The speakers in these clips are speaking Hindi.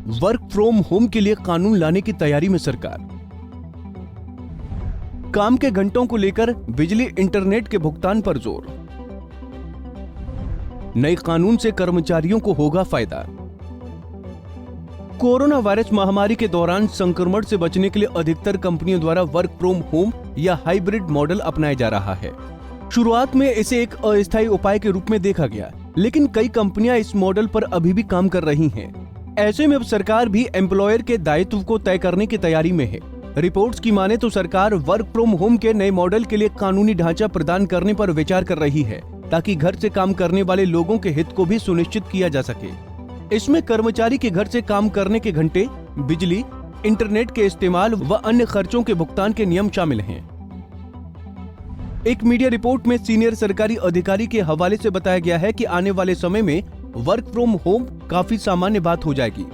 वर्क फ्रॉम होम के लिए कानून लाने की तैयारी में सरकार। काम के घंटों को लेकर बिजली इंटरनेट के भुगतान पर जोर। नए कानून से कर्मचारियों को होगा फायदा। कोरोना वायरस महामारी के दौरान संक्रमण से बचने के लिए अधिकतर कंपनियों द्वारा वर्क फ्रॉम होम या हाइब्रिड मॉडल अपनाया जा रहा है। शुरुआत में इसे एक अस्थायी उपाय के रूप में देखा गया, लेकिन कई कंपनियां इस मॉडल पर अभी भी काम कर रही हैं। ऐसे में अब सरकार भी एम्प्लॉयर के दायित्व को तय करने की तैयारी में है। रिपोर्ट्स की माने तो सरकार वर्क फ्रॉम होम के नए मॉडल के लिए कानूनी ढांचा प्रदान करने पर विचार कर रही है, ताकि घर से काम करने वाले लोगों के हित को भी सुनिश्चित किया जा सके। इसमें कर्मचारी के घर से काम करने के घंटे, बिजली, इंटरनेट के इस्तेमाल व अन्य खर्चों के भुगतान के नियम शामिल हैं। एक मीडिया रिपोर्ट में सीनियर सरकारी अधिकारी के हवाले से बताया गया है कि आने वाले समय में वर्क फ्रॉम होम काफी सामान्य बात हो जाएगी।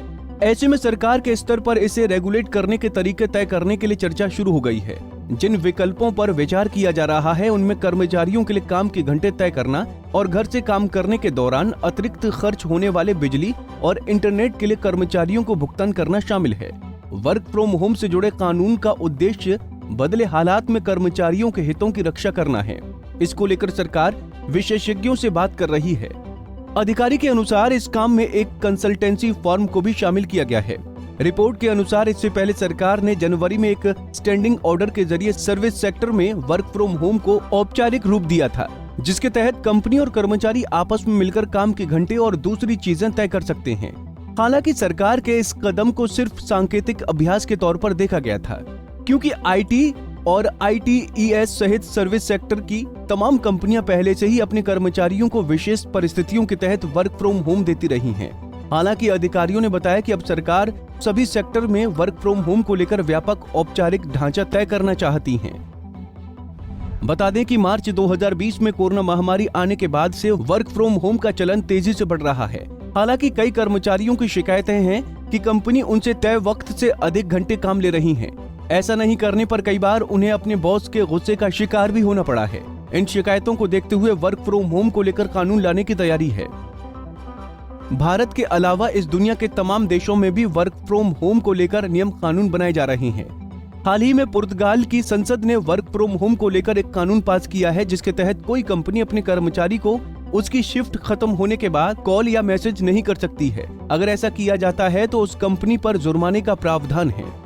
ऐसे में सरकार के स्तर पर इसे रेगुलेट करने के तरीके तय करने के लिए चर्चा शुरू हो गई है। जिन विकल्पों पर विचार किया जा रहा है उनमें कर्मचारियों के लिए काम के घंटे तय करना और घर से काम करने के दौरान अतिरिक्त खर्च होने वाले बिजली और इंटरनेट के लिए कर्मचारियों को भुगतान करना शामिल है। वर्क फ्रॉम होम से जुड़े कानून का उद्देश्य बदले हालात में कर्मचारियों के हितों की रक्षा करना है। इसको लेकर सरकार विशेषज्ञों से बात कर रही है। अधिकारी के अनुसार इस काम में एक कंसल्टेंसी फर्म को भी शामिल किया गया है। रिपोर्ट के अनुसार इससे पहले सरकार ने जनवरी में एक स्टैंडिंग ऑर्डर के जरिए सर्विस सेक्टर में वर्क फ्रॉम होम को औपचारिक रूप दिया था, जिसके तहत कंपनी और कर्मचारी आपस में मिलकर काम के घंटे और दूसरी चीजें तय कर सकते हैं। हालांकि सरकार के इस कदम को सिर्फ सांकेतिक अभ्यास के तौर पर देखा गया था, क्योंकि आईटी और ITES सहित सर्विस सेक्टर की तमाम कंपनियां पहले से ही अपने कर्मचारियों को विशेष परिस्थितियों के तहत वर्क फ्रॉम होम देती रही हैं। हालांकि अधिकारियों ने बताया कि अब सरकार सभी सेक्टर में वर्क फ्रॉम होम को लेकर व्यापक औपचारिक ढांचा तय करना चाहती है। बता दें कि मार्च 2020 में कोरोना महामारी आने के बाद से वर्क फ्रॉम होम का चलन तेजी से बढ़ रहा है। हालांकि कई कर्मचारियों की शिकायतें हैं कि कंपनी उनसे तय वक्त से अधिक घंटे काम ले रही है। ऐसा नहीं करने पर कई बार उन्हें अपने बॉस के गुस्से का शिकार भी होना पड़ा है। इन शिकायतों को देखते हुए वर्क फ्रॉम होम को लेकर कानून लाने की तैयारी है। भारत के अलावा इस दुनिया के तमाम देशों में भी वर्क फ्रॉम होम को लेकर नियम कानून बनाए जा रहे हैं। हाल ही में पुर्तगाल की संसद ने वर्क फ्रॉम होम को लेकर एक कानून पास किया है, जिसके तहत कोई कंपनी अपने कर्मचारी को उसकी शिफ्ट खत्म होने के बाद कॉल या मैसेज नहीं कर सकती है। अगर ऐसा किया जाता है तो उस कंपनी पर जुर्माने का प्रावधान है।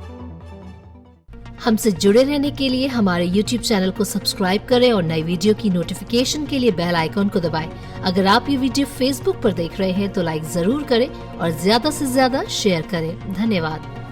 हमसे जुड़े रहने के लिए हमारे YouTube चैनल को सब्सक्राइब करें और नई वीडियो की नोटिफिकेशन के लिए बेल आइकॉन को दबाएं। अगर आप ये वीडियो Facebook पर देख रहे हैं तो लाइक जरूर करें और ज्यादा से ज्यादा शेयर करें। धन्यवाद।